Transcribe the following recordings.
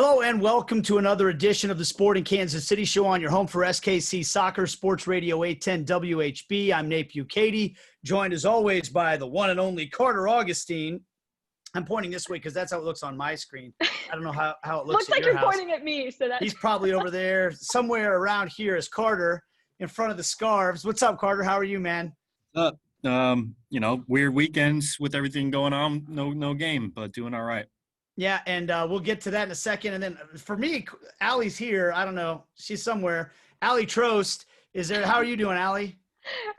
Hello and welcome to another edition of the Sporting Kansas City Show on your home for SKC Soccer Sports Radio 810 WHB. I'm Nate Bukaty, joined as always by the one and only Carter Augustine. I'm pointing this way because that's how it looks on my screen. I don't know how it looks at like your you're house. Pointing at me, so that's He's probably over there somewhere around here is Carter in front of the scarves. What's up, Carter? How are you, man? What's up? Weird weekends with everything going on. No game, but doing all right. Yeah, and we'll get to that in a second. And then for me, Aly's here. I don't know. She's somewhere. Aly Trost is there. How are you doing, Aly?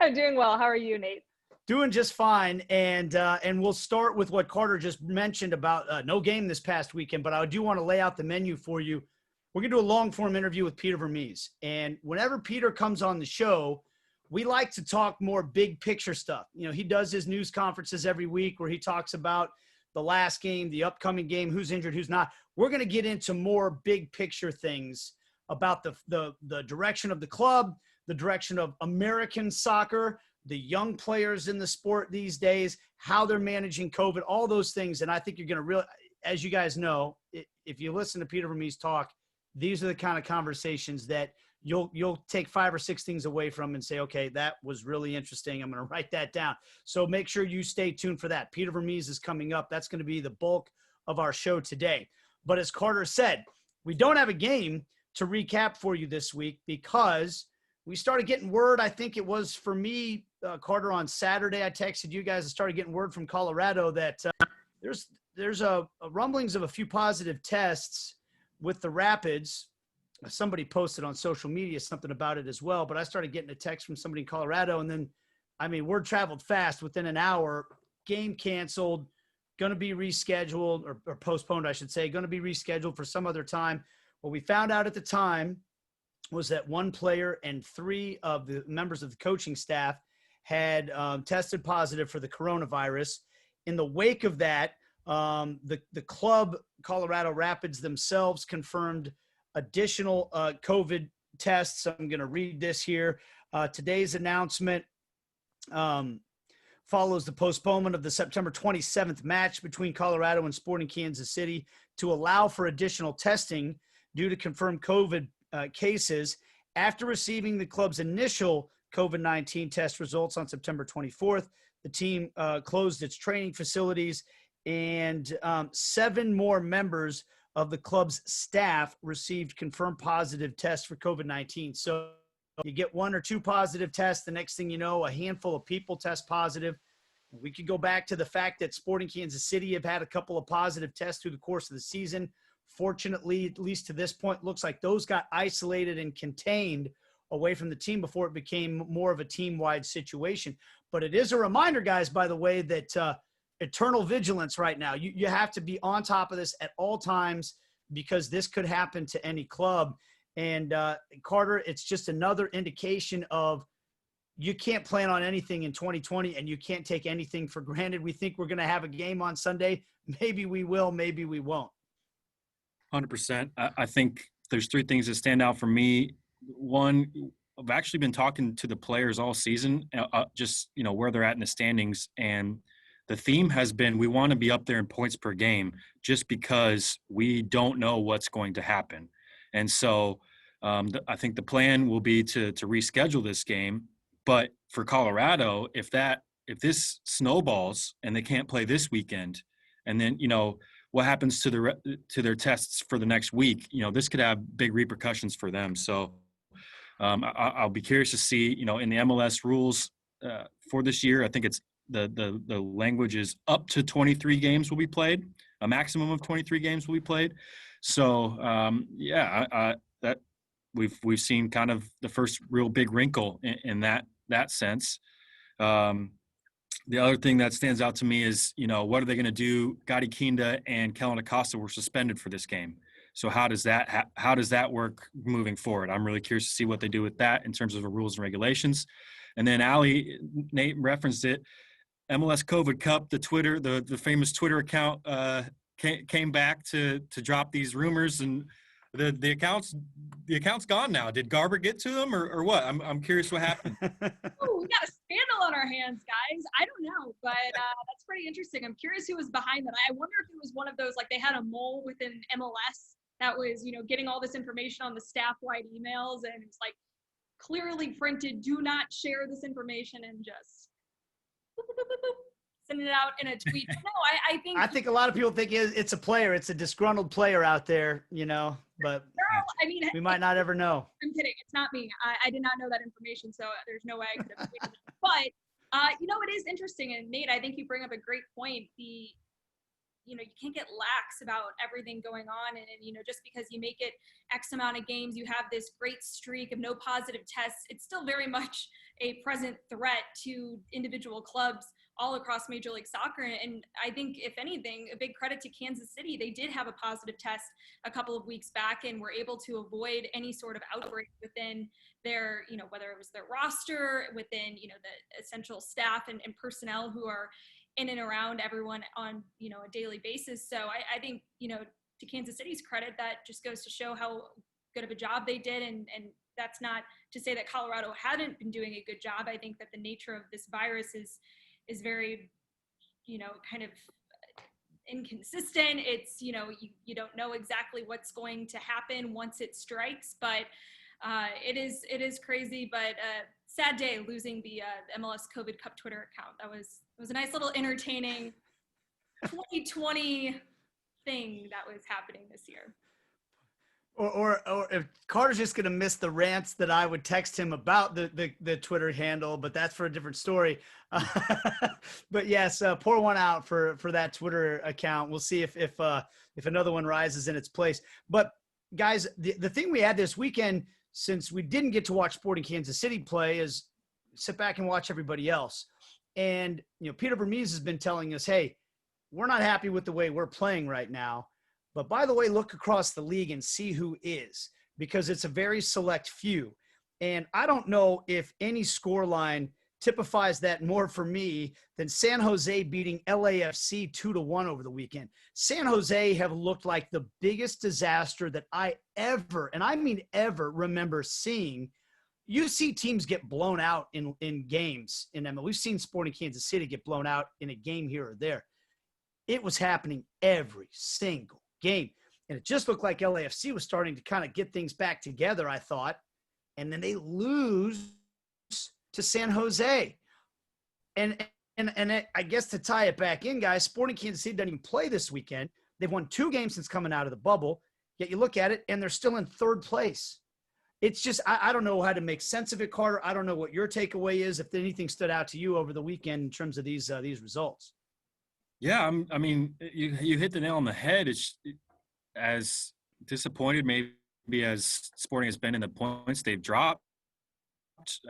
I'm doing well. How are you, Nate? Doing just fine. And we'll start with what Carter just mentioned about no game this past weekend, but I do want to lay out the menu for you. We're going to do a long-form interview with Peter Vermes. And whenever Peter comes on the show, we like to talk more big picture stuff. You know, he does his news conferences every week where he talks about the last game, the upcoming game, who's injured, who's not. We're going to get into more big picture things about the direction of the club, the direction of American soccer, the young players in the sport these days, how they're managing COVID, all those things. And I think you're going to really, as you guys know, if you listen to Peter Vermes talk, these are the kind of conversations that you'll take 5 or 6 things away from and say, okay, that was really interesting. I'm going to write that down. So make sure you stay tuned for that. Peter Vermes is coming up. That's going to be the bulk of our show today. But as Carter said, we don't have a game to recap for you this week because we started getting word. I think it was for me, Carter, on Saturday. I texted you guys and started getting word from Colorado that there's a rumblings of a few positive tests with the Rapids. Somebody posted on social media something about it as well, but I started getting a text from somebody in Colorado, and then, word traveled fast. Within an hour, game canceled, going to be rescheduled or postponed, I should say, going to be rescheduled for some other time. What we found out at the time was that one player and 3 of the members of the coaching staff had tested positive for the coronavirus. In the wake of that, the club, Colorado Rapids themselves, confirmed additional COVID tests. I'm going to read this here. Today's announcement follows the postponement of the September 27th match between Colorado and Sporting Kansas City to allow for additional testing due to confirmed COVID cases. After receiving the club's initial COVID-19 test results on September 24th, the team closed its training facilities, and 7 more members of the club's staff received confirmed positive tests for COVID-19. So you get 1 or 2 positive tests. The next thing you know, a handful of people test positive. We could go back to the fact that Sporting Kansas City have had a couple of positive tests through the course of the season. Fortunately, at least to this point, looks like those got isolated and contained away from the team before it became more of a team-wide situation. But it is a reminder, guys, by the way, that eternal vigilance right now. You have to be on top of this at all times because this could happen to any club. And Carter, it's just another indication of you can't plan on anything in 2020 and you can't take anything for granted. We think we're going to have a game on Sunday. Maybe we will, maybe we won't. 100%. I think there's 3 things that stand out for me. One, I've actually been talking to the players all season, just, where they're at in the standings. And the theme has been we want to be up there in points per game just because we don't know what's going to happen. And so I think the plan will be to reschedule this game. But for Colorado, if this snowballs and they can't play this weekend, and then, what happens to their tests for the next week, this could have big repercussions for them. So I'll be curious to see, in the MLS rules for this year, I think it's the language is up to 23 games will be played. A maximum of 23 games will be played. So that we've seen kind of the first real big wrinkle in that sense. The other thing that stands out to me is, what are they going to do? Gadi Kinda and Kellen Acosta were suspended for this game. So how does that work moving forward? I'm really curious to see what they do with that in terms of the rules and regulations. And then Nate referenced it. MLS COVID Cup, the famous Twitter account came back to drop these rumors, and the account's gone now. Did Garber get to them or what? I'm curious what happened. Oh, we got a scandal on our hands, guys. I don't know, but that's pretty interesting. I'm curious who was behind that. I wonder if it was one of those, like they had a mole within MLS that was, getting all this information on the staff-wide emails, and it's like clearly printed, do not share this information, and just boop, boop, boop, boop, send it out in a tweet. But no, I think a lot of people think it's a player. It's a disgruntled player out there, but we might not ever know. I'm kidding. It's not me. I did not know that information, so there's no way I could have tweeted it. But, it is interesting. And Nate, I think you bring up a great point. You can't get lax about everything going on. And, just because you make it X amount of games, you have this great streak of no positive tests, it's still very much a present threat to individual clubs all across Major League Soccer. And I think, if anything, a big credit to Kansas City. They did have a positive test a couple of weeks back and were able to avoid any sort of outbreak within their, whether it was their roster, within, the essential staff and personnel who are in and around everyone on, a daily basis. So I think, to Kansas City's credit, that just goes to show how good of a job they did. And that's not to say that Colorado hadn't been doing a good job. I think that the nature of this virus is very, kind of inconsistent. It's, you don't know exactly what's going to happen once it strikes, but it is crazy. But sad day losing the MLS COVID Cup Twitter account. It was a nice little entertaining 2020 thing that was happening this year. Or if Carter's just going to miss the rants that I would text him about the Twitter handle, but that's for a different story. But yes, pour one out for that Twitter account. We'll see if another one rises in its place. But guys, the thing we had this weekend, since we didn't get to watch Sporting Kansas City play, is sit back and watch everybody else. And, Peter Vermes has been telling us, hey, we're not happy with the way we're playing right now. But by the way, look across the league and see who is, because it's a very select few. And I don't know if any scoreline typifies that more for me than San Jose beating LAFC 2-1 over the weekend. San Jose have looked like the biggest disaster that I ever, and I mean ever, remember seeing. You see teams get blown out in games in MLB. We've seen Sporting Kansas City get blown out in a game here or there. It was happening every single game. And it just looked like LAFC was starting to kind of get things back together, I thought. And then they lose to San Jose. And I guess to tie it back in, guys, Sporting Kansas City doesn't even play this weekend. They've won 2 games since coming out of the bubble. Yet you look at it, and they're still in 3rd place. It's just, I don't know how to make sense of it, Carter. I don't know what your takeaway is, if anything stood out to you over the weekend in terms of these results. Yeah, I mean, you hit the nail on the head. It's as disappointed maybe as Sporting has been in the points they've dropped.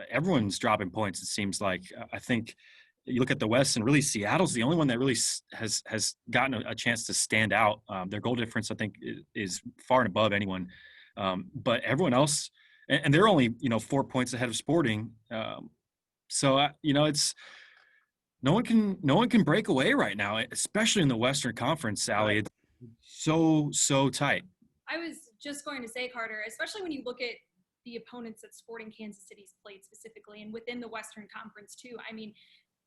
Everyone's dropping points, it seems like. I think you look at the West, and really Seattle's the only one that really has gotten a chance to stand out. Their goal difference, I think, is far and above anyone. But everyone else, and they're only 4 points ahead of Sporting. So it's. No one can break away right now, especially in the Western Conference, Aly. It's so tight. I was just going to say, Carter, especially when you look at the opponents that Sporting Kansas City's played specifically, and within the Western Conference too. I mean,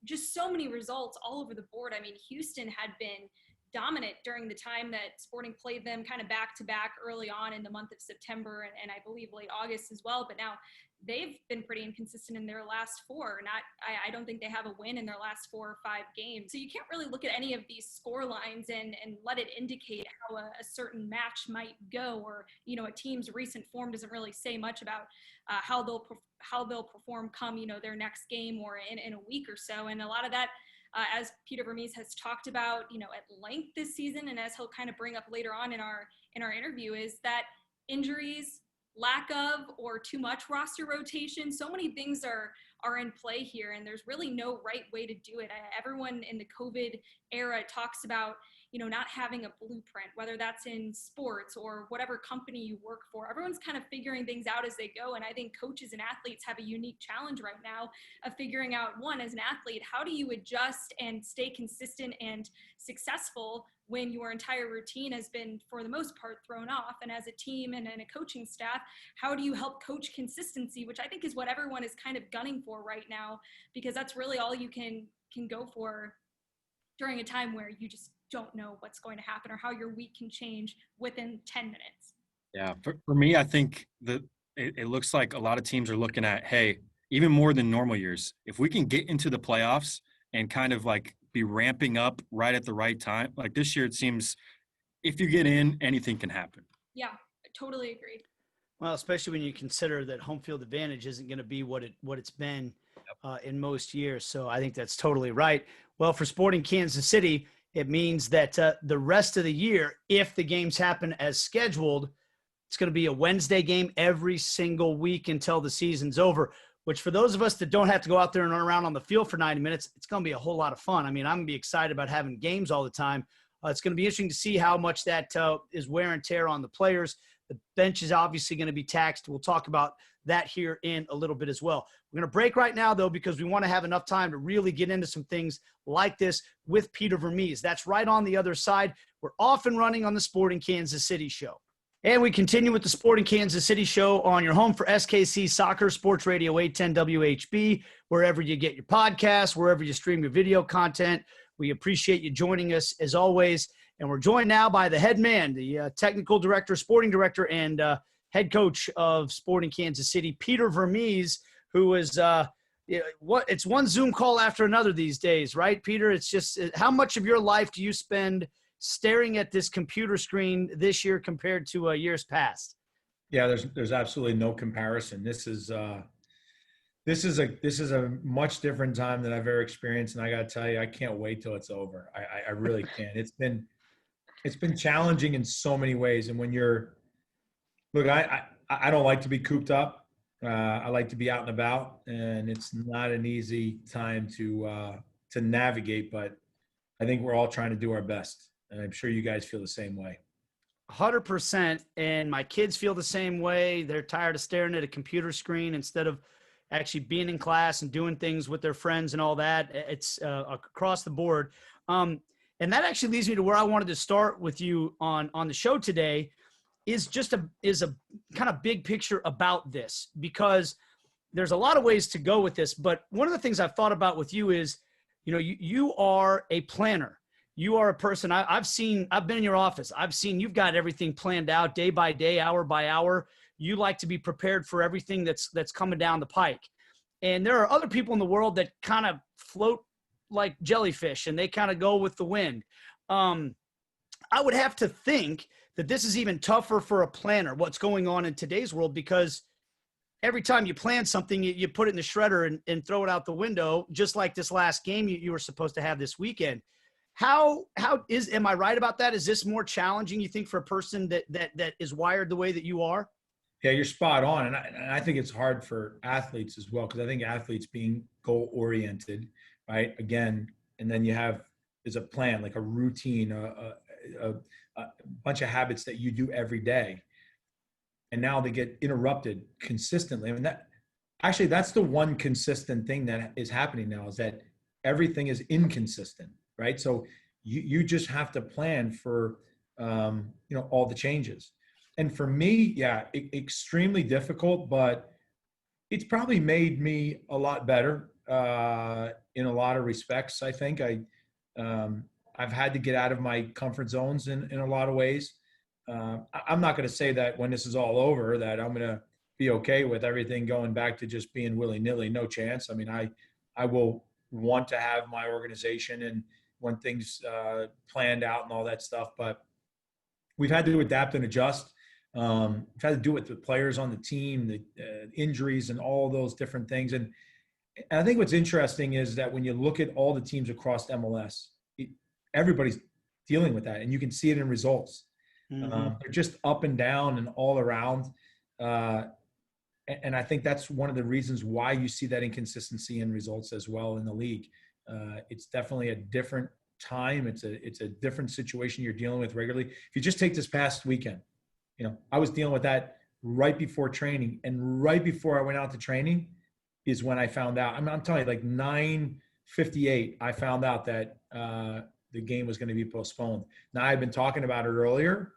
just so many results all over the board. I mean, Houston had been dominant during the time that Sporting played them kind of back to back early on in the month of September and I believe late August as well. But now they've been pretty inconsistent in their last 4. I don't think they have a win in their last 4 or 5 games. So you can't really look at any of these score lines and let it indicate how a certain match might go, or, a team's recent form doesn't really say much about how they'll perform come, their next game or in a week or so. And a lot of that, as Peter Vermes has talked about, at length this season, and as he'll kind of bring up later on in our interview, is that injuries, lack of or too much roster rotation, so many things are in play here, and there's really no right way to do it. Everyone in the COVID era talks about, not having a blueprint, whether that's in sports or whatever company you work for. Everyone's kind of figuring things out as they go, and I think coaches and athletes have a unique challenge right now of figuring out, one, as an athlete, how do you adjust and stay consistent and successful when your entire routine has been, for the most part, thrown off? And as a team and a coaching staff, how do you help coach consistency, which I think is what everyone is kind of gunning for right now, because that's really all you can go for during a time where you just don't know what's going to happen or how your week can change within 10 minutes. Yeah, for me, I think that it looks like a lot of teams are looking at, hey, even more than normal years, if we can get into the playoffs and kind of like be ramping up right at the right time, like this year, it seems if you get in, anything can happen. Yeah, I totally agree. Well, especially when you consider that home field advantage isn't going to be what it's been in most years. So I think that's totally right. Well, for Sporting Kansas City, it means that the rest of the year, if the games happen as scheduled, it's going to be a Wednesday game every single week until the season's over, which for those of us that don't have to go out there and run around on the field for 90 minutes, it's going to be a whole lot of fun. I mean, I'm going to be excited about having games all the time. It's going to be interesting to see how much that is wear and tear on the players. The bench is obviously going to be taxed. We'll talk about that here in a little bit as well. We're going to break right now, though, because we want to have enough time to really get into some things like this with Peter Vermes. That's right on the other side. We're off and running on the Sporting Kansas City show. And we continue with the Sporting Kansas City show on your home for SKC Soccer, Sports Radio 810 WHB, wherever you get your podcasts, wherever you stream your video content. We appreciate you joining us as always. And we're joined now by the head man, the technical director, sporting director, and head coach of Sporting Kansas City, Peter Vermes, who is it's one Zoom call after another these days, right, Peter? It's just how much of your life do you spend staring at this computer screen this year compared to years past? Yeah, there's absolutely no comparison. This is a much different time than I've ever experienced, and I got to tell you, I can't wait till it's over. I really can't. It's been challenging in so many ways. And when I don't like to be cooped up. I like to be out and about, and it's not an easy time to navigate. But I think we're all trying to do our best, and I'm sure you guys feel the same way. 100%. And my kids feel the same way. They're tired of staring at a computer screen instead of actually being in class and doing things with their friends and all that. It's across the board. And that actually leads me to where I wanted to start with you on the show today is a kind of big picture about this, because there's a lot of ways to go with this. But one of the things I've thought about with you is, you are a planner. You are a person I've been in your office. I've seen you've got everything planned out day by day, hour by hour. You like to be prepared for everything that's coming down the pike. And there are other people in the world that kind of float like jellyfish and they kind of go with the wind. I would have to think that this is even tougher for a planner, what's going on in today's world, because every time you plan something, you put it in the shredder and throw it out the window, just like this last game you were supposed to have this weekend. Am I right about that? Is this more challenging, you think, for a person that is wired the way that you are? Yeah, you're spot on. And I think it's hard for athletes as well, because I think athletes being goal-oriented, right? Again, and then there's a plan, like a routine, a bunch of habits that you do every day. And now they get interrupted consistently. I mean, that's the one consistent thing that is happening now, is that everything is inconsistent, right? So you just have to plan for, all the changes. And for me, extremely difficult, but it's probably made me a lot better in a lot of respects. I think I've had to get out of my comfort zones in a lot of ways. I'm not going to say that when this is all over that I'm going to be okay with everything going back to just being willy-nilly. No chance. I mean, I will want to have my organization and when things planned out and all that stuff, but we've had to adapt and adjust. We've had to do it with the players on the team, the injuries and all those different things. And I think what's interesting is that when you look at all the teams across MLS, everybody's dealing with that, and you can see it in results. Mm-hmm. They're just up and down and all around. And I think that's one of the reasons why you see that inconsistency in results as well in the league. It's definitely a different time. It's a different situation you're dealing with regularly. If you just take this past weekend, I was dealing with that right before training, and right before I went out to training is when I found out. I'm telling you, like 9:58, I found out that the game was going to be postponed. Now, I'd been talking about it earlier,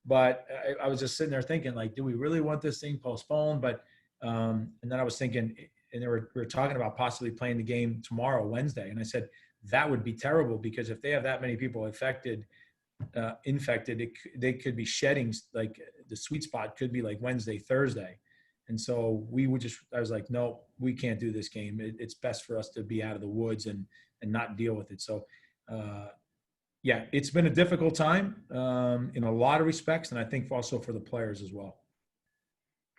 but I was just sitting there thinking, like, do we really want this thing postponed? But and then I was thinking, and we were talking about possibly playing the game tomorrow, Wednesday, and I said that would be terrible, because if they have that many people infected, they could be shedding like the sweet spot could be like Wednesday, Thursday. And so I was like, no, we can't do this game. It's best for us to be out of the woods and not deal with it. So, yeah, it's been a difficult time in a lot of respects. And I think also for the players as well.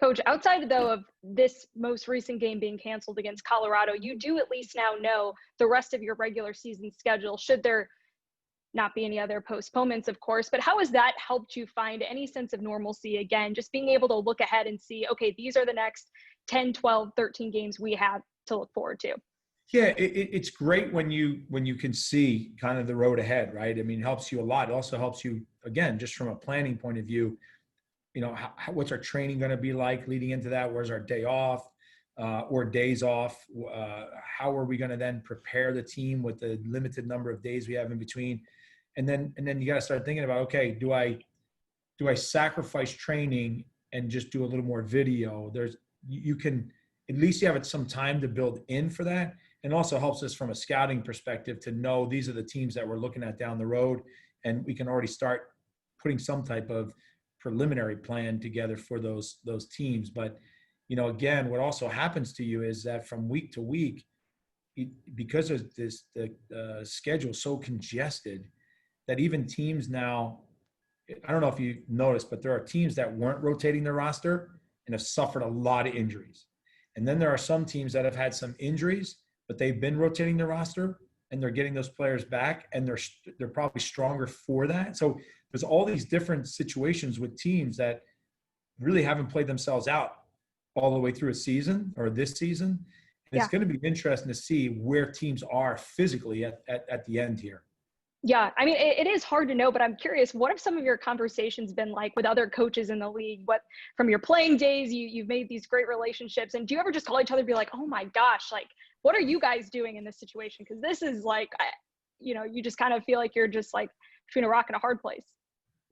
Coach, outside though of this most recent game being canceled against Colorado, you do at least now know the rest of your regular season schedule, should there not be any other postponements, of course. But how has that helped you find any sense of normalcy again, just being able to look ahead and see, okay, these are the next 10, 12, 13 games we have to look forward to? Yeah, it's great when you can see kind of the road ahead, right? I mean, it helps you a lot. It also helps you, again, just from a planning point of view, what's our training going to be like leading into that? Where's our day off or days off? How are we going to then prepare the team with the limited number of days we have in between? And then you got to start thinking about, okay, do I sacrifice training and just do a little more video? You can, at least you have some time to build in for that. And also helps us from a scouting perspective to know these are the teams that we're looking at down the road. And we can already start putting some type of preliminary plan together for those teams. But, again, what also happens to you is that from week to week, because of the schedule so congested that even teams now, I don't know if you noticed, but there are teams that weren't rotating their roster and have suffered a lot of injuries. And then there are some teams that have had some injuries, but they've been rotating their roster and they're getting those players back, and they're probably stronger for that. So there's all these different situations with teams that really haven't played themselves out all the way through a season or this season. And it's going to be interesting to see where teams are physically at the end here. Yeah, I mean, it is hard to know, but I'm curious, what have some of your conversations been like with other coaches in the league? What, from your playing days, you've made these great relationships, and do you ever just call each other and be like, oh my gosh, like, what are you guys doing in this situation? Because this is like, you just kind of feel like you're just like between a rock and a hard place.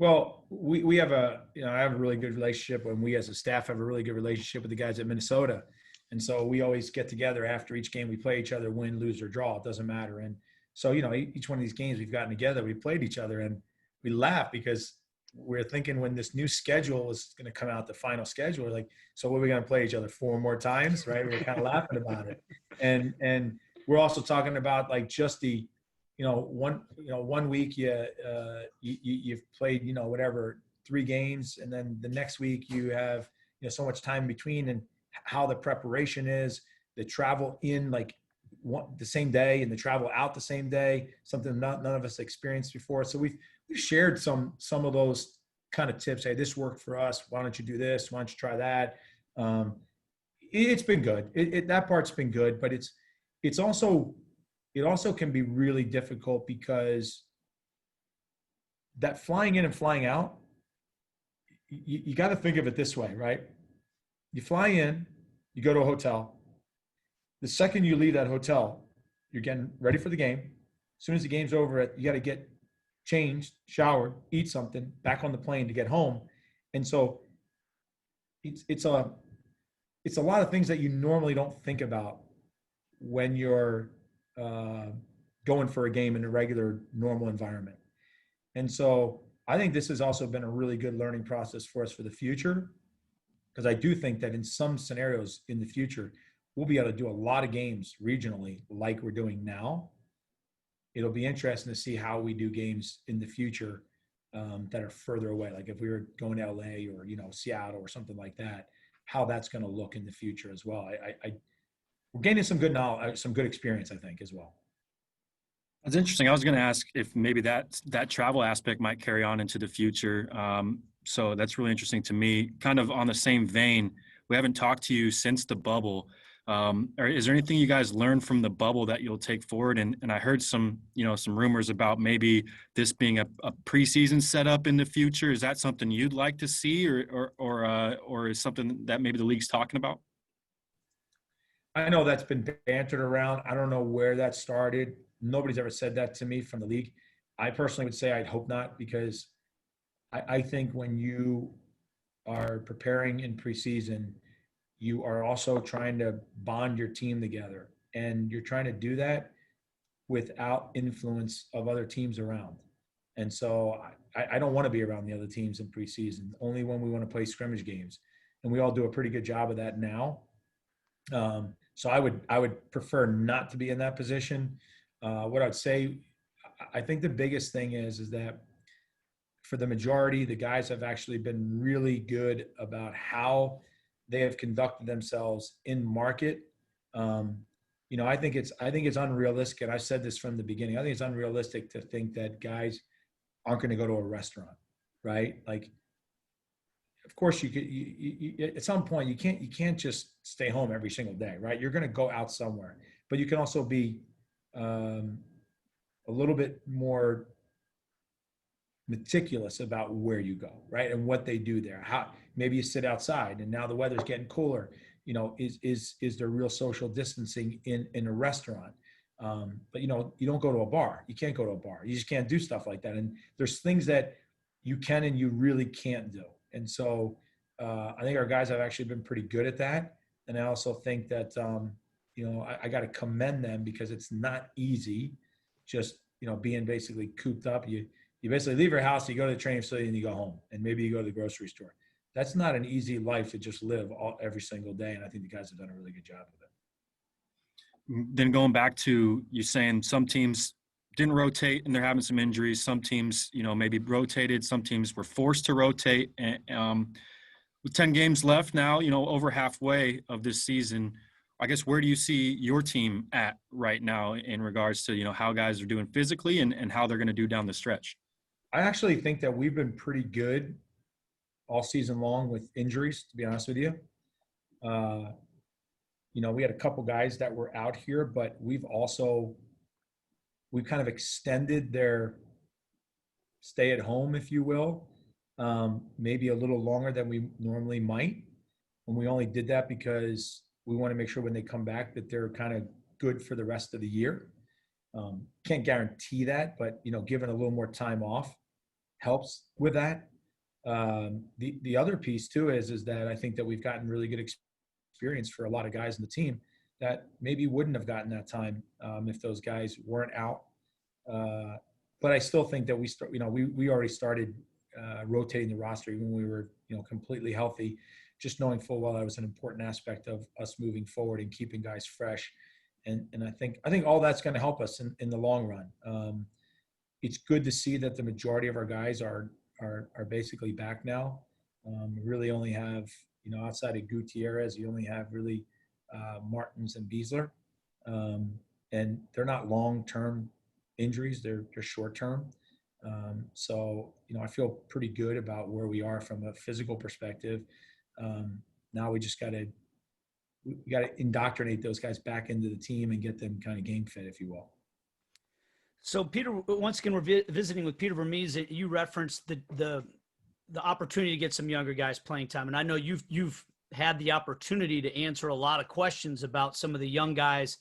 Well, we have I have a really good relationship, and we as a staff have a really good relationship with the guys at Minnesota. And so we always get together after each game. We play each other, win, lose, or draw. It doesn't matter. And so, each one of these games we've gotten together, we played each other, and we laugh because we're thinking when this new schedule is going to come out, the final schedule, we're like, so what are we going to play each other 4 more times, right? We're kind of laughing about it. And we're also talking about like just the, 1 week you've played, whatever, 3 games. And then the next week you have, so much time in between, and how the preparation is, the travel in like the same day and the travel out the same day, something none of us experienced before. So we've shared some of those kind of tips. Hey, this worked for us. Why don't you do this? Why don't you try that? It's been good. That part's been good, but it also can be really difficult because that flying in and flying out, you got to think of it this way, right? You fly in, you go to a hotel. The second you leave that hotel, you're getting ready for the game. As soon as the game's over, you got to get changed, showered, eat something, back on the plane to get home. And so it's a lot of things that you normally don't think about when you're going for a game in a regular, normal environment. And so I think this has also been a really good learning process for us for the future, because I do think that in some scenarios in the future, we'll be able to do a lot of games regionally like we're doing now. It'll be interesting to see how we do games in the future that are further away. Like if we were going to LA or, Seattle or something like that, how that's going to look in the future as well. We're gaining some good knowledge, some good experience, I think, as well. That's interesting. I was going to ask if maybe that travel aspect might carry on into the future. So that's really interesting to me. Kind of on the same vein, we haven't talked to you since the bubble. Or is there anything you guys learned from the bubble that you'll take forward? And I heard some rumors about maybe this being a preseason setup in the future. Is that something you'd like to see, or is something that maybe the league's talking about? I know that's been bantered around. I don't know where that started. Nobody's ever said that to me from the league. I personally would say I'd hope not, because I think when you are preparing in preseason, you are also trying to bond your team together, and you're trying to do that without influence of other teams around. And so I don't want to be around the other teams in preseason, only when we want to play scrimmage games. And we all do a pretty good job of that now. So I would prefer not to be in that position. What I'd say, I think the biggest thing is that for the majority, the guys have actually been really good about how they have conducted themselves in market. I think it's unrealistic, and I've said this from the beginning. I think it's unrealistic to think that guys aren't going to go to a restaurant, right? Like, of course, you could. At some point, you can't just stay home every single day, right? You're going to go out somewhere, but you can also be a little bit more meticulous about where you go, right, and what they do there. How maybe you sit outside, and now the weather's getting cooler. Is there real social distancing in a restaurant? But you don't go to a bar. You can't go to a bar. You just can't do stuff like that. And there's things that you can and you really can't do. And so I think our guys have actually been pretty good at that. And I also think that I got to commend them, because it's not easy just being basically cooped up. You basically leave your house, you go to the training facility, and you go home, and maybe you go to the grocery store. That's not an easy life to just live every single day. And I think the guys have done a really good job of it. Then going back to you saying some teams didn't rotate and they're having some injuries. Some teams, maybe rotated. Some teams were forced to rotate. And with 10 games left now, over halfway of this season, I guess, where do you see your team at right now in regards to, how guys are doing physically and how they're going to do down the stretch? I actually think that we've been pretty good all season long with injuries, to be honest with you. We had a couple guys that were out here, but we've kind of extended their stay at home, if you will, maybe a little longer than we normally might. And we only did that because we want to make sure when they come back that they're kind of good for the rest of the year. Can't guarantee that, but, giving a little more time off helps with that. The other piece too is that I think that we've gotten really good experience for a lot of guys in the team that maybe wouldn't have gotten that time if those guys weren't out. But I still think that we already started rotating the roster even when we were completely healthy, just knowing full well that was an important aspect of us moving forward and keeping guys fresh. And I think all that's going to help us in the long run. It's good to see that the majority of our guys are basically back now. We really only have, outside of Gutierrez, you only have really Martins and Beasler. And they're not long-term injuries, they're short-term. So, I feel pretty good about where we are from a physical perspective. Now we just got to indoctrinate those guys back into the team and get them kind of game fit, if you will. So, Peter, once again, we're visiting with Peter Vermes. You referenced the opportunity to get some younger guys playing time, and I know you've had the opportunity to answer a lot of questions about some of the young guys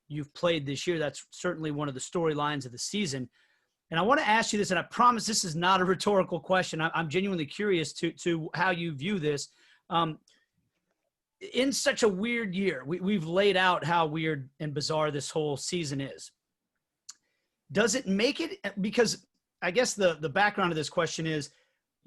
you've played this year. That's certainly one of the storylines of the season. And I want to ask you this, and I promise this is not a rhetorical question. I'm genuinely curious to how you view this. In such a weird year, we've laid out how weird and bizarre this whole season is. Does it make it, because I guess the background of this question is,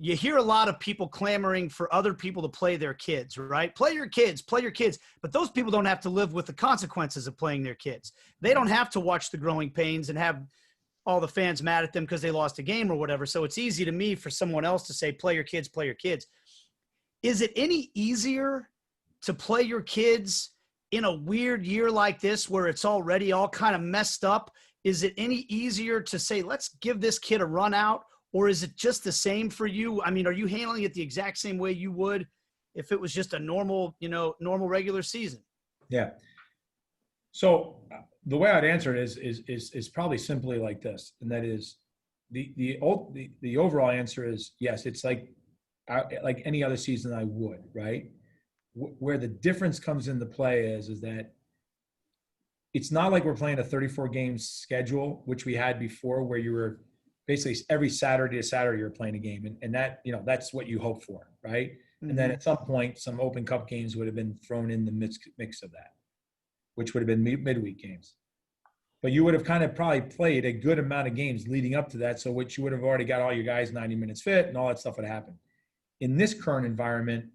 you hear a lot of people clamoring for other people to play their kids, right? Play your kids. But those people don't have to live with the consequences of playing their kids. They don't have to watch the growing pains and have all the fans mad at them because they lost a game or whatever. So it's easy to me for someone else to say, play your kids. Is it any easier to play your kids in a weird year like this where it's already all kind of messed up? Is it any easier to say, let's give this kid a run out? Or is it just the same for you? I mean, are you handling it the exact same way you would if it was just a normal regular season? Yeah. So the way I'd answer it is probably simply like this, and that is the overall answer is yes. It's like any other season I would, right? Where the difference comes into play is that it's not like we're playing a 34 game schedule, which we had before, where you were basically every Saturday to Saturday you're playing a game, and that that's what you hope for, right? Mm-hmm. And then at some point, some Open Cup games would have been thrown in the mix of that, which would have been midweek games. but you would have kind of probably played a good amount of games leading up to that. So which you would have already got all your guys 90 minutes fit and all that stuff would happen. In this current environment,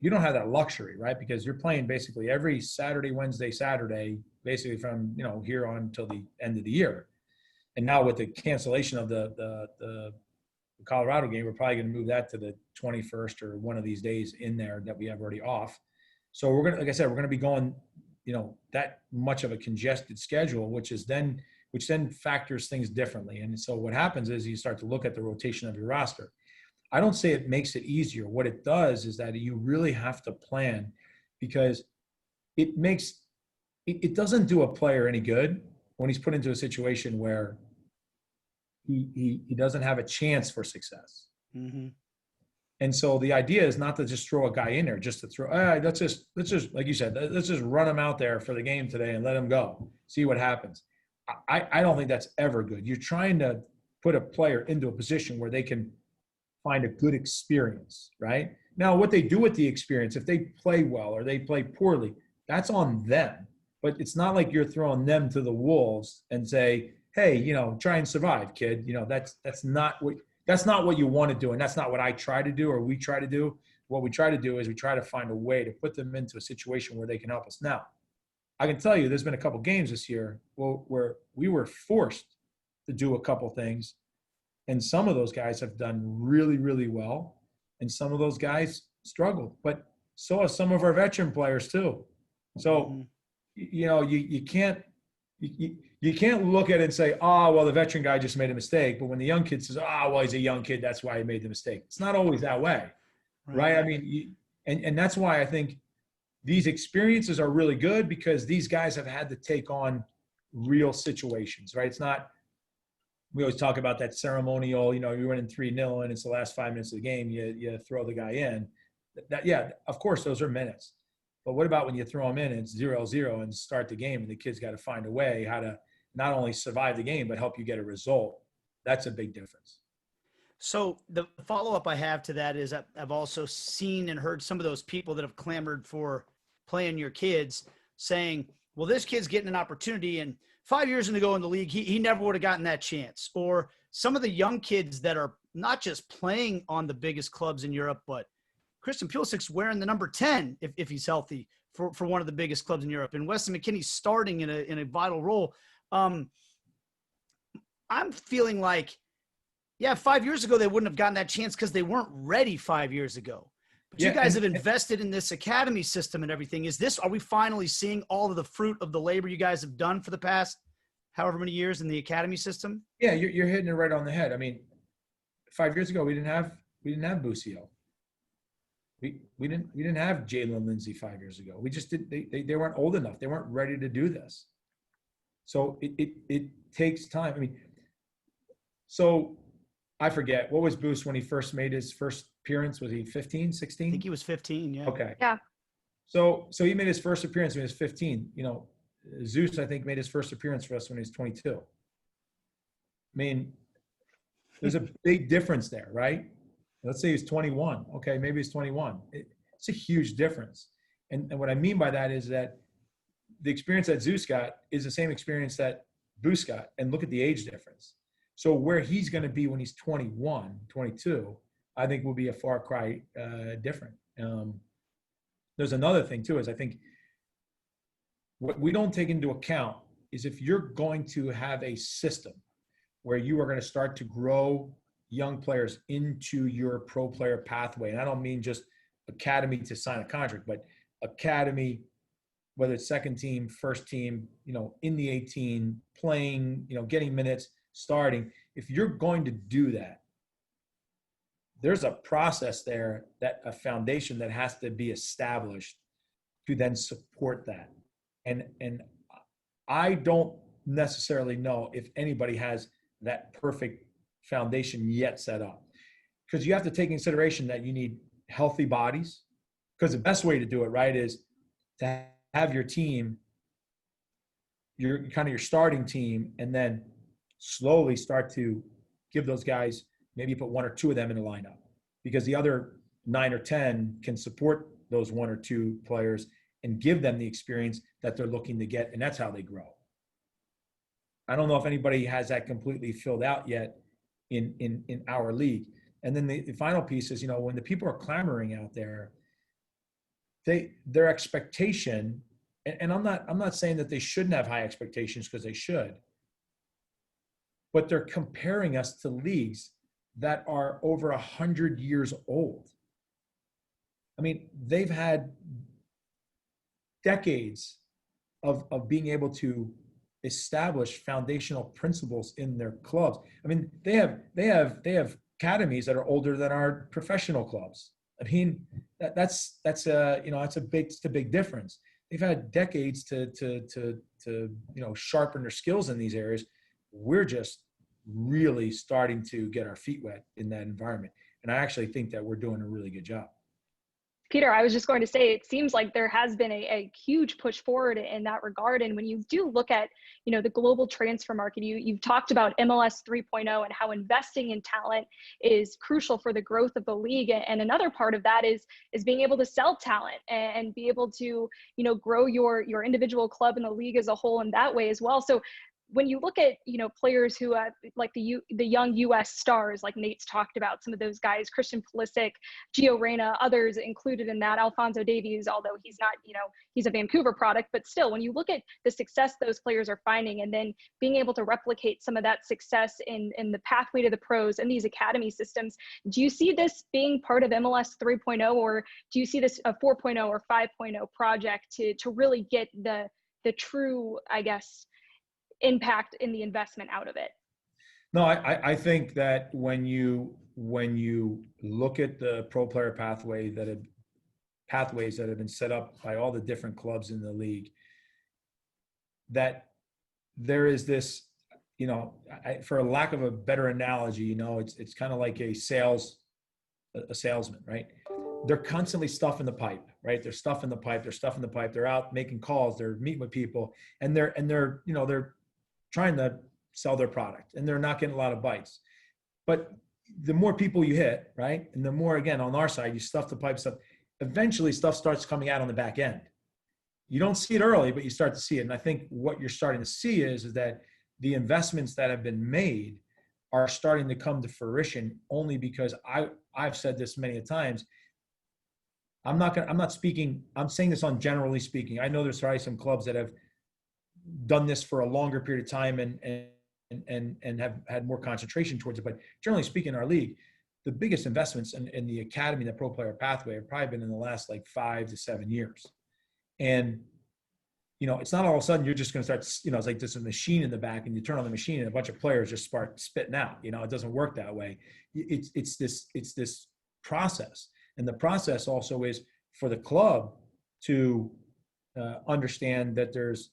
you don't have that luxury, right? Because you're playing basically every Saturday, Wednesday, Saturday, basically from, here on until the end of the year. And now with the cancellation of the Colorado game, we're probably going to move that to the 21st or one of these days in there that we have already off. So we're going to, like I said, we're going to be going, that much of a congested schedule, which then factors things differently. And so what happens is you start to look at the rotation of your roster. I don't say it makes it easier. What it does is that you really have to plan, because it doesn't do a player any good when he's put into a situation where he doesn't have a chance for success. Mm-hmm. And so the idea is not to just throw a guy in there, just to throw, let's just, like you said, let's just run him out there for the game today and let him go, see what happens. I don't think that's ever good. You're trying to put a player into a position where they can find a good experience, right? Now, what they do with the experience, if they play well or they play poorly, that's on them. But it's not like you're throwing them to the wolves and say, hey, try and survive, kid. That's not what you want to do. And that's not what I try to do or we try to do. What we try to do is we try to find a way to put them into a situation where they can help us. Now, I can tell you there's been a couple games this year where we were forced to do a couple things. And some of those guys have done really, really well. And some of those guys struggled. But so have some of our veteran players too. So, you can't look at it and say, well, the veteran guy just made a mistake. But when the young kid says, well, he's a young kid, that's why he made the mistake. It's not always that way, right? I mean, and that's why I think these experiences are really good, because these guys have had to take on real situations, right? It's not, we always talk about that ceremonial, you're winning 3-0 and it's the last 5 minutes of the game, you throw the guy in. Yeah, of course, those are minutes. But what about when you throw them in and it's 0-0 and start the game and the kid's got to find a way how to not only survive the game, but help you get a result? That's a big difference. So the follow-up I have to that is I've also seen and heard some of those people that have clamored for playing your kids saying, well, this kid's getting an opportunity, and 5 years ago in the league, he never would have gotten that chance. Or some of the young kids that are not just playing on the biggest clubs in Europe, but Christian Pulisic's wearing the number 10 if he's healthy for one of the biggest clubs in Europe. And Weston McKennie's starting in a vital role. I'm feeling like, 5 years ago they wouldn't have gotten that chance because they weren't ready 5 years ago. But you guys have invested in this academy system and everything. Are we finally seeing all of the fruit of the labor you guys have done for the past however many years in the academy system? Yeah, you're hitting it right on the head. I mean, 5 years ago we didn't have Busio. We didn't have Jalen Lindsay 5 years ago. We just did. They weren't old enough. They weren't ready to do this. So it takes time. I mean, so I forget, what was Boost when he first made his first appearance? Was he 15, 16? I think he was 15. Yeah. Okay. Yeah. So he made his first appearance when he was 15. Zeus, I think, made his first appearance for us when he was 22. I mean, there's a big difference there, right? Let's say he's 21. Okay, maybe he's 21. It's a huge difference. And what I mean by that is that the experience that Zeus got is the same experience that Boost got. And look at the age difference. So where he's going to be when he's 21, 22, I think will be a far cry different. There's another thing too, is I think what we don't take into account is if you're going to have a system where you are going to start to grow young players into your pro player pathway. And I don't mean just academy to sign a contract, but academy, whether it's second team, first team, in the 18, playing, getting minutes, starting. If you're going to do that, there's a process there, that a foundation that has to be established to then support that. And I don't necessarily know if anybody has that perfect foundation yet set up, because you have to take in consideration that you need healthy bodies, because the best way to do it right is to have your team, your starting team, and then slowly start to give those guys, maybe put one or two of them in the lineup, because the other 9 or 10 can support those one or two players and give them the experience that they're looking to get. And that's how they grow. I don't know if anybody has that completely filled out yet in our league. And then the final piece is, when the people are clamoring out there, their expectation, and I'm not saying that they shouldn't have high expectations, because they should, but they're comparing us to leagues that are over 100 years old. I mean, they've had decades of being able to establish foundational principles in their clubs. I mean, they have academies that are older than our professional clubs. I mean, that's a big difference. They've had decades to sharpen their skills in these areas. We're just really starting to get our feet wet in that environment, and I actually think that we're doing a really good job. Peter, I was just going to say, it seems like there has been a huge push forward in that regard. And when you do look at, the global transfer market, you've talked about MLS 3.0 and how investing in talent is crucial for the growth of the league. And another part of that is being able to sell talent and be able to, grow your individual club and the league as a whole in that way as well. So when you look at, players who like the young U.S. stars, like Nate's talked about, some of those guys, Christian Pulisic, Gio Reyna, others included in that, Alphonso Davies, although he's not, he's a Vancouver product, but still, when you look at the success those players are finding and then being able to replicate some of that success in the pathway to the pros and these academy systems, do you see this being part of MLS 3.0, or do you see this a 4.0 or 5.0 project to really get the true, I guess, impact in the investment out of it? No, I think that when you look at the pro player pathways that have been set up by all the different clubs in the league, that there is this, for a lack of a better analogy, it's kind of like a salesman, right? They're constantly stuffing the pipe, right? They're stuffing the pipe. They're out making calls. They're meeting with people, and they're trying to sell their product, and they're not getting a lot of bites. But the more people you hit, right, and the more, again, on our side, you stuff the pipe stuff, eventually stuff starts coming out on the back end. You don't see it early, but you start to see it. And I think what you're starting to see is that the investments that have been made are starting to come to fruition, only because I've said this many times. I'm saying this on generally speaking. I know there's probably some clubs that have done this for a longer period of time and have had more concentration towards it. But generally speaking, in our league, the biggest investments in the academy, the pro player pathway, have probably been in the last 5 to 7 years. And, it's not all of a sudden you're just going to start, it's like there's a machine in the back and you turn on the machine and a bunch of players just start spitting out. It doesn't work that way. It's this process. And the process also is for the club to understand that there's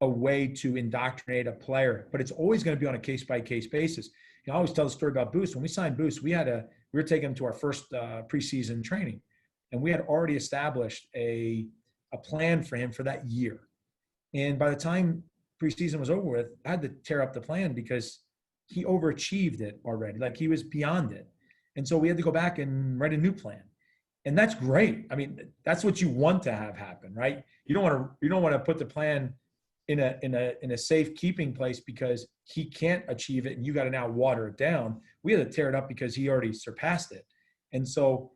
a way to indoctrinate a player, but it's always going to be on a case-by-case basis. I always tell the story about Boost. When we signed Boost, we were taking him to our first preseason training, and we had already established a plan for him for that year. And by the time preseason was over with, I had to tear up the plan because he overachieved it already. He was beyond it. And so we had to go back and write a new plan. And that's great. I mean, that's what you want to have happen, right? You don't want to put the plan in a safe keeping place because he can't achieve it and you got to now water it down. We had to tear it up because he already surpassed it. And so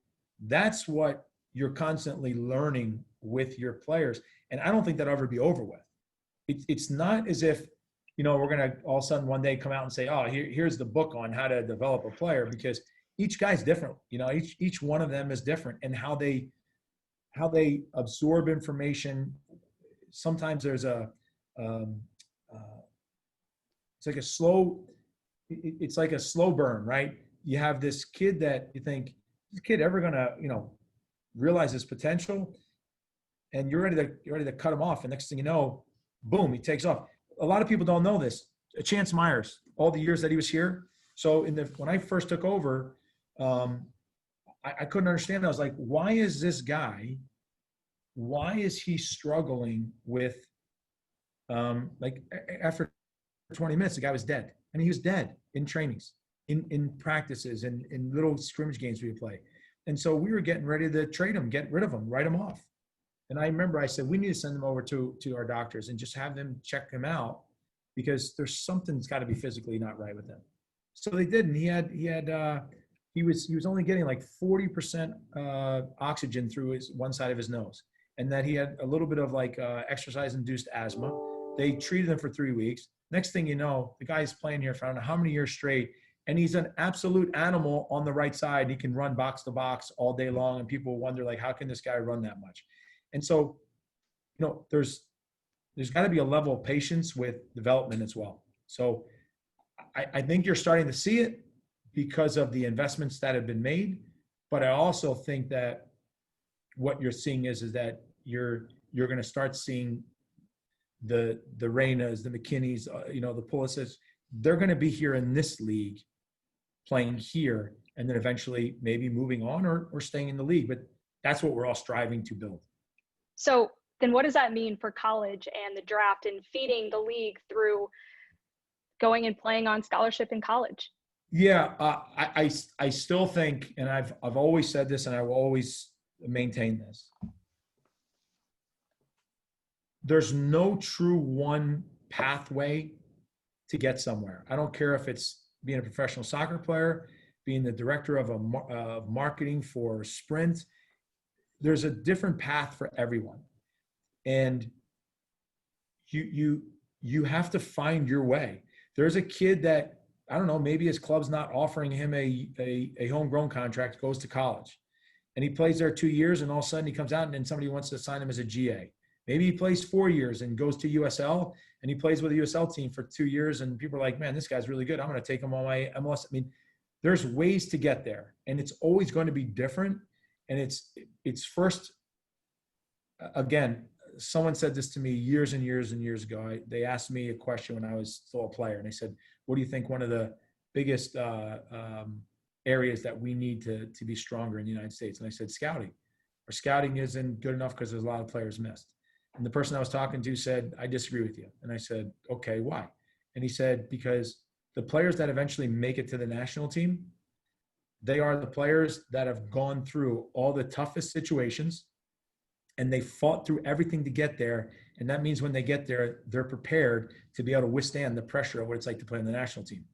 that's what you're constantly learning with your players. And I don't think that'll ever be over with. It's not as if, we're going to all of a sudden one day come out and say, oh, here's the book on how to develop a player, because each guy's different. Each one of them is different, and how they absorb information. Sometimes there's it's like a slow burn, right? You have this kid that you think, is this kid ever gonna, realize his potential? And you're ready to cut him off. And next thing you know, boom, he takes off. A lot of people don't know this. Chance Myers, all the years that he was here. So when I first took over, I couldn't understand. I was like, why is he struggling with, after 20 minutes, the guy was dead. I mean, he was dead in trainings, in practices, and in little scrimmage games we would play. And so we were getting ready to trade him, get rid of him, write him off. And I remember I said, we need to send him over to our doctors and just have them check him out because there's something that's got to be physically not right with him. So they did, and he was only getting like 40% oxygen through his one side of his nose, and that he had a little bit of like exercise-induced asthma. They treated him for 3 weeks. Next thing you know, the guy's playing here for I don't know how many years straight, and he's an absolute animal on the right side. He can run box to box all day long, and people wonder like, how can this guy run that much? And so, there's got to be a level of patience with development as well. So I think you're starting to see it because of the investments that have been made, but I also think that what you're seeing is that you're going to start seeing the Reynas, the McKinneys, the Pulisic's. They're going to be here in this league, playing here, and then eventually maybe moving on or staying in the league. But that's what we're all striving to build. So then what does that mean for college and the draft and feeding the league through going and playing on scholarship in college? Yeah, I still think, and I've always said this, and I will always maintain this. There's no true one pathway to get somewhere. I don't care if it's being a professional soccer player, being the director of marketing for Sprint. There's a different path for everyone, and you have to find your way. There's a kid that, I don't know, maybe his club's not offering him a homegrown contract, goes to college, and he plays there 2 years, and all of a sudden he comes out and then somebody wants to sign him as a GA. Maybe he plays 4 years and goes to USL, and he plays with a USL team for 2 years, and people are like, man, this guy's really good. I'm going to take him on my MLS. I mean, there's ways to get there, and it's always going to be different. And it's first, again, someone said this to me years and years and years ago. They asked me a question when I was still a player, and they said, what do you think one of the biggest areas that we need to be stronger in the United States? And I said, scouting. Our scouting isn't good enough because there's a lot of players missed. And the person I was talking to said, I disagree with you. And I said, okay, why? And he said, because the players that eventually make it to the national team, they are the players that have gone through all the toughest situations, and they fought through everything to get there. And that means when they get there, they're prepared to be able to withstand the pressure of what it's like to play on the national team.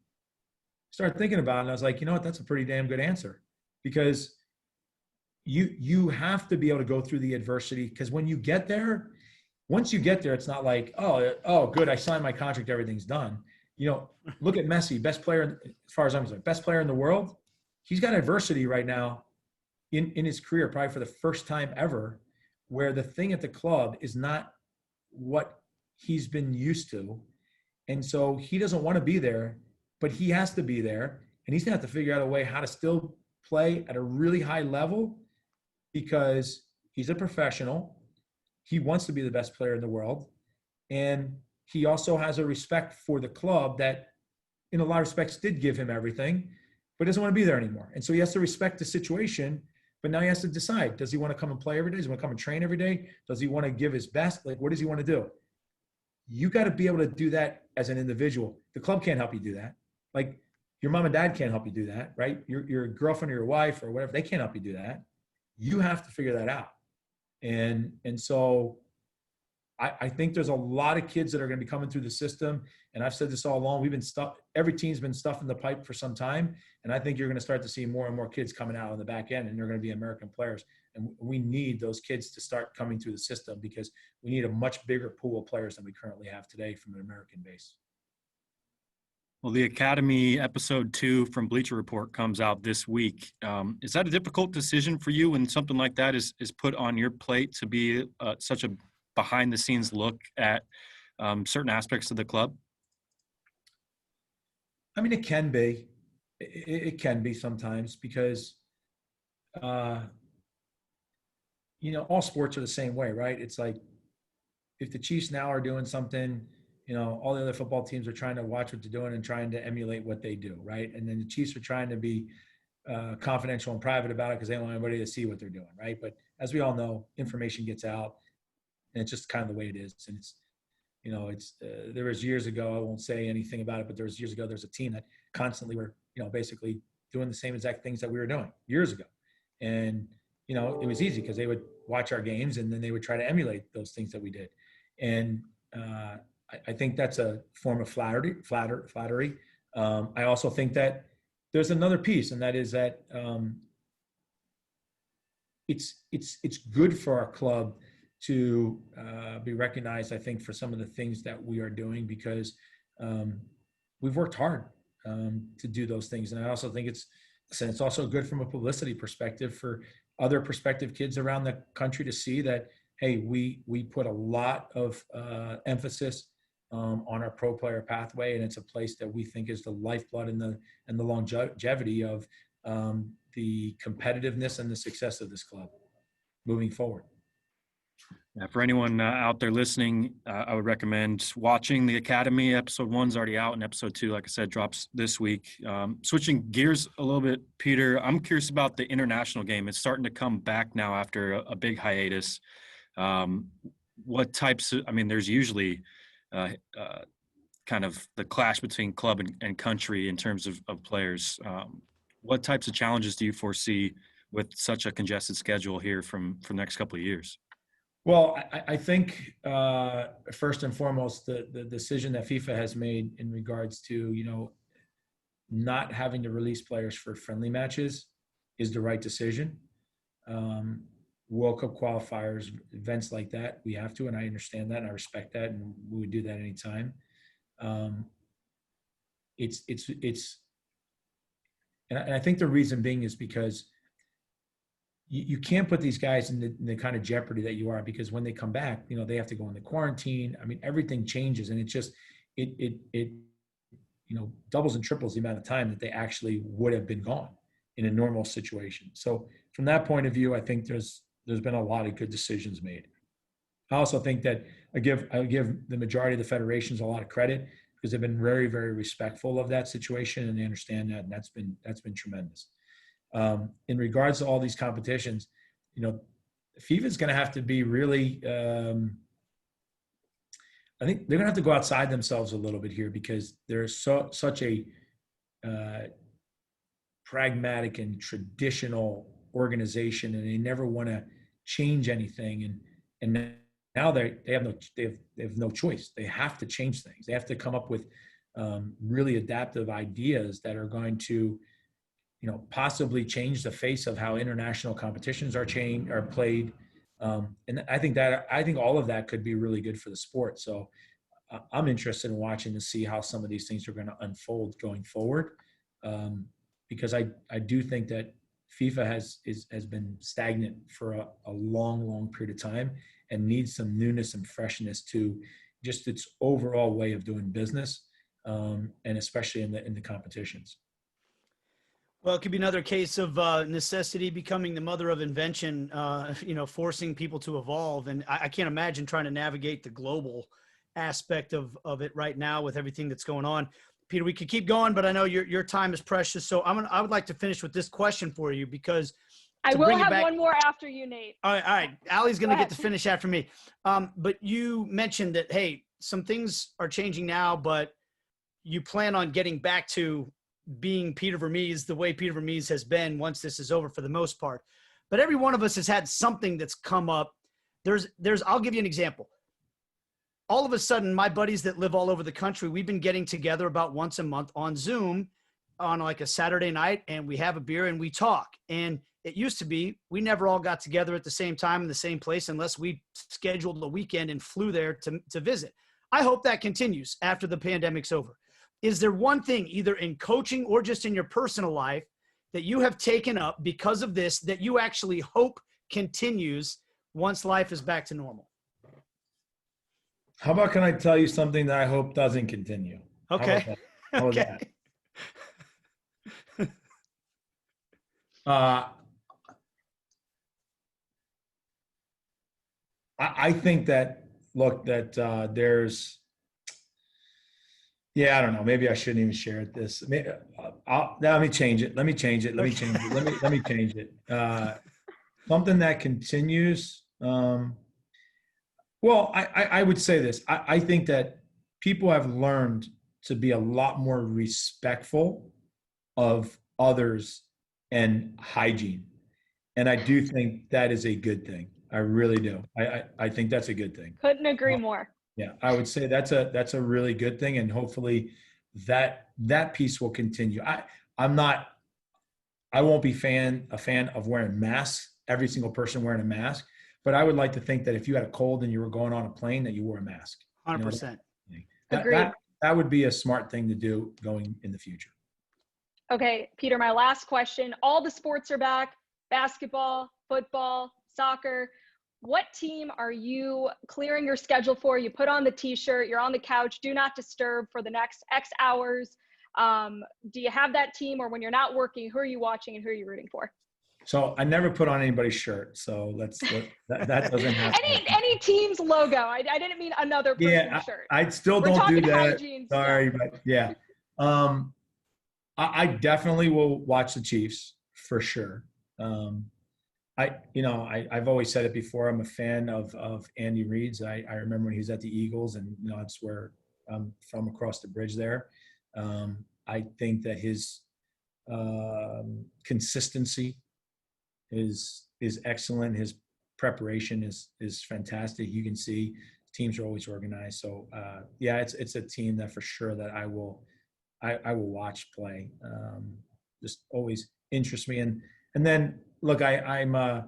Started thinking about it, and I was like, you know what? That's a pretty damn good answer, because you have to be able to go through the adversity, because when you get there, once you get there, it's not like, oh, good, I signed my contract, everything's done. Look at Messi, best player, as far as I'm concerned, best player in the world. He's got adversity right now in his career, probably for the first time ever, where the thing at the club is not what he's been used to. And so he doesn't want to be there, but he has to be there. And he's going to have to figure out a way how to still play at a really high level, because he's a professional. He wants to be the best player in the world. And he also has a respect for the club that, in a lot of respects, did give him everything, but doesn't want to be there anymore. And so he has to respect the situation, but now he has to decide, does he want to come and play every day? Does he want to come and train every day? Does he want to give his best? Like, what does he want to do? You got to be able to do that as an individual. The club can't help you do that. Like, your mom and dad can't help you do that, right? Your girlfriend or your wife or whatever, they can't help you do that. You have to figure that out. And so I think there's a lot of kids that are going to be coming through the system. And I've said this all along. We've been every team's been stuffing the pipe for some time. And I think you're going to start to see more and more kids coming out on the back end, and they're going to be American players. And we need those kids to start coming through the system, because we need a much bigger pool of players than we currently have today from an American base. Well, the Academy episode 2 from Bleacher Report comes out this week. Is that a difficult decision for you when something like that is put on your plate, to be such a behind-the-scenes look at certain aspects of the club? I mean, it can be. It can be sometimes, because, all sports are the same way, right? It's like, if the Chiefs now are doing something, all the other football teams are trying to watch what they're doing and trying to emulate what they do, right? And then the Chiefs are trying to be confidential and private about it because they don't want anybody to see what they're doing, right? But as we all know, information gets out, and it's just kind of the way it is. And it's, there was years ago, I won't say anything about it, but there was years ago, there's a team that constantly were, basically doing the same exact things that we were doing years ago. And, it was easy because they would watch our games, and then they would try to emulate those things that we did. And I think that's a form of flattery. I also think that there's another piece, and that is that it's good for our club to be recognized, I think, for some of the things that we are doing, because we've worked hard to do those things. And I also think it's also good from a publicity perspective for other prospective kids around the country to see that, hey, we put a lot of emphasis on our pro player pathway, and it's a place that we think is the lifeblood and the longevity of the competitiveness and the success of this club moving forward. Yeah, for anyone out there listening, I would recommend watching the Academy. Episode 1's already out, and episode 2, like I said, drops this week. Switching gears a little bit, Peter, I'm curious about the international game. It's starting to come back now after a big hiatus. What types of, I mean, there's usually kind of the clash between club and country in terms of players. What types of challenges do you foresee with such a congested schedule here from the next couple of years? Well, I think first and foremost, the decision that FIFA has made in regards to, not having to release players for friendly matches is the right decision. World Cup qualifiers, events like that, we have to, and I understand that, and I respect that, and we would do that anytime. And I think the reason being is because you can't put these guys in the kind of jeopardy that you are, because when they come back, they have to go into quarantine. I mean, everything changes, and it doubles and triples the amount of time that they actually would have been gone in a normal situation. So from that point of view, I think there's been a lot of good decisions made. I also think that I give the majority of the federations a lot of credit, because they've been very, very respectful of that situation, and they understand that, and that's been tremendous. In regards to all these competitions, FIFA is going to have to be really, I think they're going to have to go outside themselves a little bit here, because there's such a pragmatic and traditional organization, and they never want to change anything. And now they have no choice. They have to change things. They have to come up with really adaptive ideas that are going to possibly change the face of how international competitions are played. And I think all of that could be really good for the sport. So I'm interested in watching to see how some of these things are going to unfold going forward. Because I do think that FIFA has been stagnant for a long period of time, and needs some newness and freshness to just its overall way of doing business, and especially in the competitions. Well, it could be another case of necessity becoming the mother of invention, forcing people to evolve. And I can't imagine trying to navigate the global aspect of it right now with everything that's going on. Peter, we could keep going, but I know your time is precious. So I would like to finish with this question for you, because I will have one more after you, Nate. All right. Aly's going to get to finish after me. But you mentioned that, hey, some things are changing now, but you plan on getting back to being Peter Vermes the way Peter Vermes has been once this is over, for the most part. But every one of us has had something that's come up. I'll give you an example. All of a sudden, my buddies that live all over the country, we've been getting together about once a month on Zoom on like a Saturday night, and we have a beer and we talk. And it used to be we never all got together at the same time in the same place unless we scheduled a weekend and flew there to visit. I hope that continues after the pandemic's over. Is there one thing, either in coaching or just in your personal life, that you have taken up because of this that you actually hope continues once life is back to normal? How about, can I tell you something that I hope doesn't continue? Okay. How about that? I think that, there's, I don't know. Maybe I shouldn't even share this. Let me change it. Let me change it. Something that continues. Well, I would say this. I think that people have learned to be a lot more respectful of others and hygiene. And I do think that is a good thing. I really do. I think that's a good thing. Couldn't agree more. Yeah, I would say that's a really good thing, and hopefully that piece will continue. I won't be a fan of wearing masks, every single person wearing a mask, but I would like to think that if you had a cold and you were going on a plane, that you wore a mask. 100%. That would be a smart thing to do going in the future. Okay, Peter, my last question. All the sports are back: basketball, football, soccer. What team are you clearing your schedule for? You put on the t-shirt, you're on the couch, do not disturb for the next X hours. Do you have that team, or when you're not working, who are you watching and who are you rooting for? So I never put on anybody's shirt, so that doesn't happen. any team's logo. I didn't mean another person's shirt. I still We're don't do that. Hygiene, sorry, but yeah. I definitely will watch the Chiefs for sure. I've always said it before. I'm a fan of Andy Reid's. I remember when he was at the Eagles, and that's where I'm from, across the bridge there. I think that his consistency is excellent. His preparation is fantastic. You can see teams are always organized. So it's a team that for sure that I will watch play. Just always interests me. And then look, I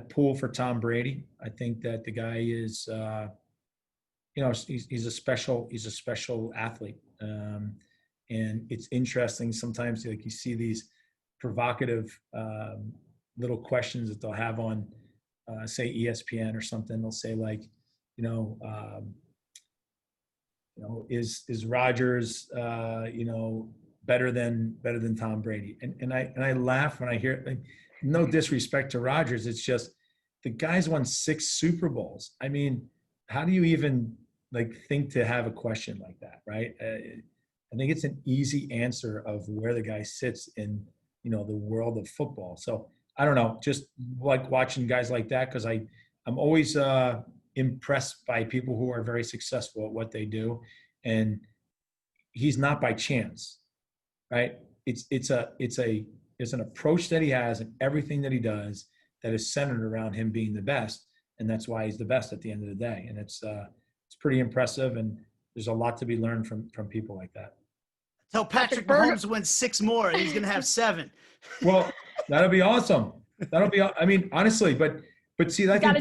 pull for Tom Brady. I think that the guy is, he's a special athlete. And it's interesting sometimes, like, you see these provocative little questions that they'll have on, say, ESPN or something. They'll say, like, is Rodgers, better than Tom Brady? And I laugh when I hear it. Like, no disrespect to Rodgers, it's just the guy's won 6 Super Bowls. I mean, how do you even think to have a question like that, right? I think it's an easy answer of where the guy sits in the world of football. So I don't know, just like watching guys like that, because I'm always impressed by people who are very successful at what they do, and he's not by chance, right? It's an approach that he has and everything that he does that is centered around him being the best, and that's why he's the best at the end of the day. And it's pretty impressive, and there's a lot to be learned from people like that. Tell Patrick Mahomes wins 6 more, and he's going to have 7. Well, that'll be awesome. I mean, honestly, but see, I think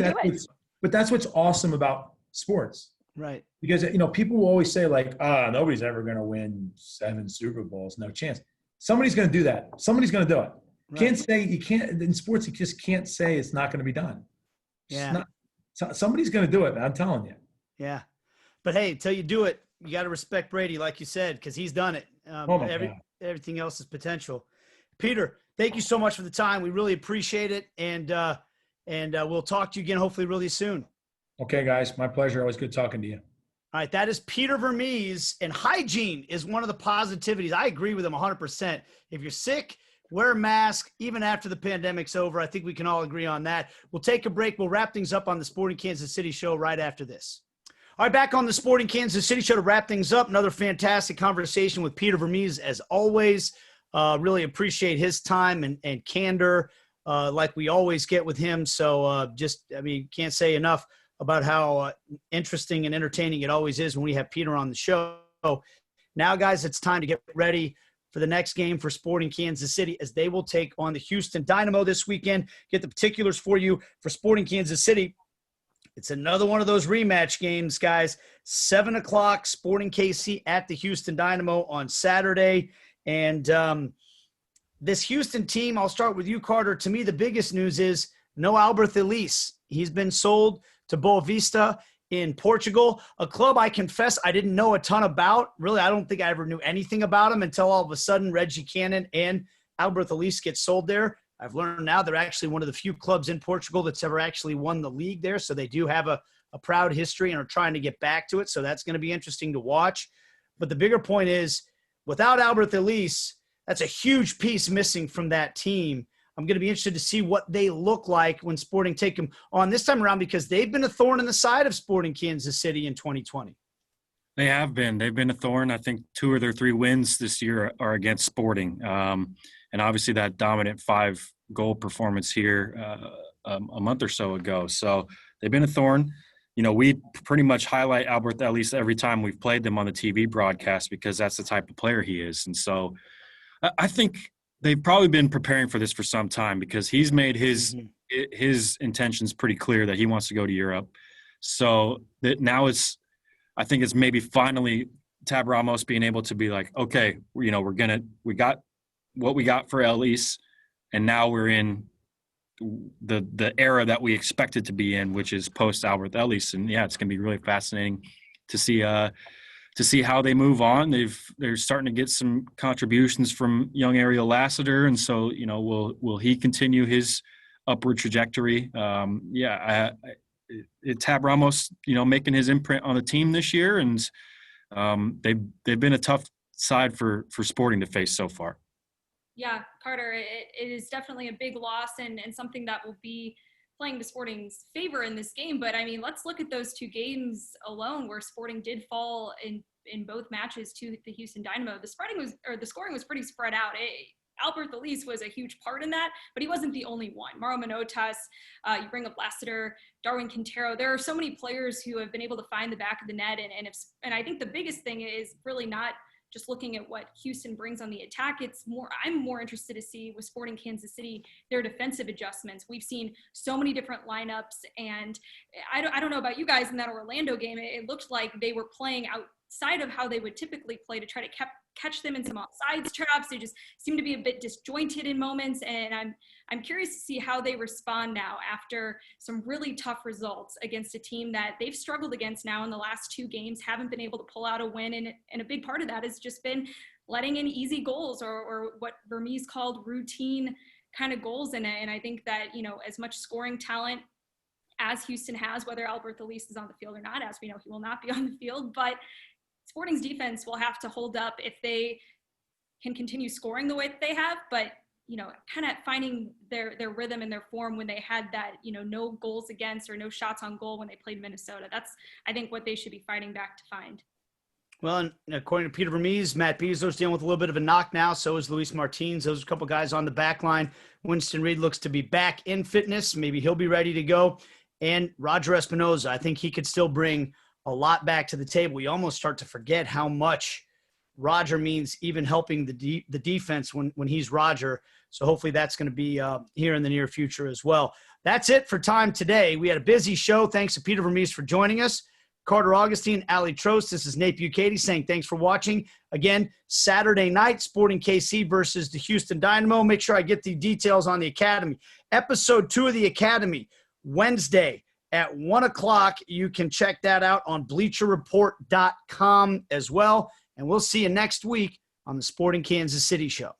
that's what's awesome about sports. Right. Because, people will always say, like, nobody's ever going to win 7 Super Bowls. No chance. Somebody's going to do that. Somebody's going to do it. Right. You can't, in sports, you just can't say it's not going to be done. Yeah. Somebody's going to do it, man, I'm telling you. Yeah. But hey, until you do it, you got to respect Brady, like you said, because he's done it. Everything else is potential. Peter, thank you so much for the time. We really appreciate it. And we'll talk to you again, hopefully really soon. Okay, guys. My pleasure. Always good talking to you. All right. That is Peter Vermes, and hygiene is one of the positivities. I agree with him 100%. If you're sick, wear a mask, even after the pandemic's over. I think we can all agree on that. We'll take a break. We'll wrap things up on the Sporting Kansas City show right after this. All right, back on the Sporting Kansas City show to wrap things up. Another fantastic conversation with Peter Vermes, as always. Really appreciate his time and candor, like we always get with him. So can't say enough about how interesting and entertaining it always is when we have Peter on the show. Now, guys, it's time to get ready for the next game for Sporting Kansas City, as they will take on the Houston Dynamo this weekend. Get the particulars for you for Sporting Kansas City. It's another one of those rematch games, guys. 7 o'clock, Sporting KC at the Houston Dynamo on Saturday. And this Houston team, I'll start with you, Carter. To me, the biggest news is no Albert Elise. He's been sold to Boa Vista in Portugal, a club I confess I didn't know a ton about. Really, I don't think I ever knew anything about him until all of a sudden Reggie Cannon and Albert Elise get sold there. I've learned now they're actually one of the few clubs in Portugal that's ever actually won the league there. So they do have a proud history and are trying to get back to it. So that's going to be interesting to watch. But the bigger point is, without Albert Elise, that's a huge piece missing from that team. I'm going to be interested to see what they look like when Sporting take them on this time around, because they've been a thorn in the side of Sporting Kansas City in 2020. They have been. They've been a thorn. I think 2 of their 3 wins this year are against Sporting. And obviously that dominant 5-goal performance here a month or so ago. So they've been a thorn. we pretty much highlight Albert Ellis every time we've played them on the TV broadcast because that's the type of player he is. And so I think they've probably been preparing for this for some time because he's made his intentions pretty clear that he wants to go to Europe. So that now I think it's maybe finally Tab Ramos being able to be like, okay, we got what we got for Ellis, and now we're in the era that we expected to be in, which is post Albert Ellis. And yeah, it's going to be really fascinating to see how they move on. They're starting to get some contributions from young Ariel Lassiter. And so, will he continue his upward trajectory? Tab Ramos, making his imprint on the team this year. And they've been a tough side for Sporting to face so far. Yeah, Carter, it is definitely a big loss and something that will be playing to Sporting's favor in this game. But I mean, let's look at those two games alone where Sporting did fall in both matches to the Houston Dynamo. The scoring was pretty spread out. Albert Ellis was a huge part in that, but he wasn't the only one. Mauro Manotas, you bring up Lassiter, Darwin Quintero. There are so many players who have been able to find the back of the net. And I think the biggest thing is really not just looking at what Houston brings on the attack. I'm more interested to see with Sporting Kansas City, their defensive adjustments. We've seen so many different lineups, and I don't know about you guys in that Orlando game. It looked like they were playing outside of how they would typically play to try to catch them in some offsides traps. They just seem to be a bit disjointed in moments, and I'm curious to see how they respond now after some really tough results against a team that they've struggled against now in the last two games, haven't been able to pull out a win, and a big part of that has just been letting in easy goals or what Vermes called routine kind of goals. And I think that, as much scoring talent as Houston has, whether Albert Ellis is on the field or not, as we know, he will not be on the field, but Sporting's defense will have to hold up if they can continue scoring the way that they have, but kind of finding their rhythm and their form when they had that, no goals against or no shots on goal when they played Minnesota. That's, I think, what they should be fighting back to find. Well, and according to Peter Vermes, Matt Bezos dealing with a little bit of a knock now. So is Luis Martins. Those are a couple guys on the back line. Winston Reed looks to be back in fitness. Maybe he'll be ready to go. And Roger Espinoza, I think he could still bring a lot back to the table. We almost start to forget how much Roger means, even helping the defense when he's Roger. So hopefully that's going to be here in the near future as well. That's it for time today. We had a busy show. Thanks to Peter Vermes for joining us. Carter Augustine, Aly Trost. This is Nate Bukaty saying thanks for watching. Again, Saturday night, Sporting KC versus the Houston Dynamo. Make sure I get the details on the Academy. Episode 2 of the Academy, Wednesday at 1 o'clock. You can check that out on BleacherReport.com as well. And we'll see you next week on the Sporting Kansas City Show.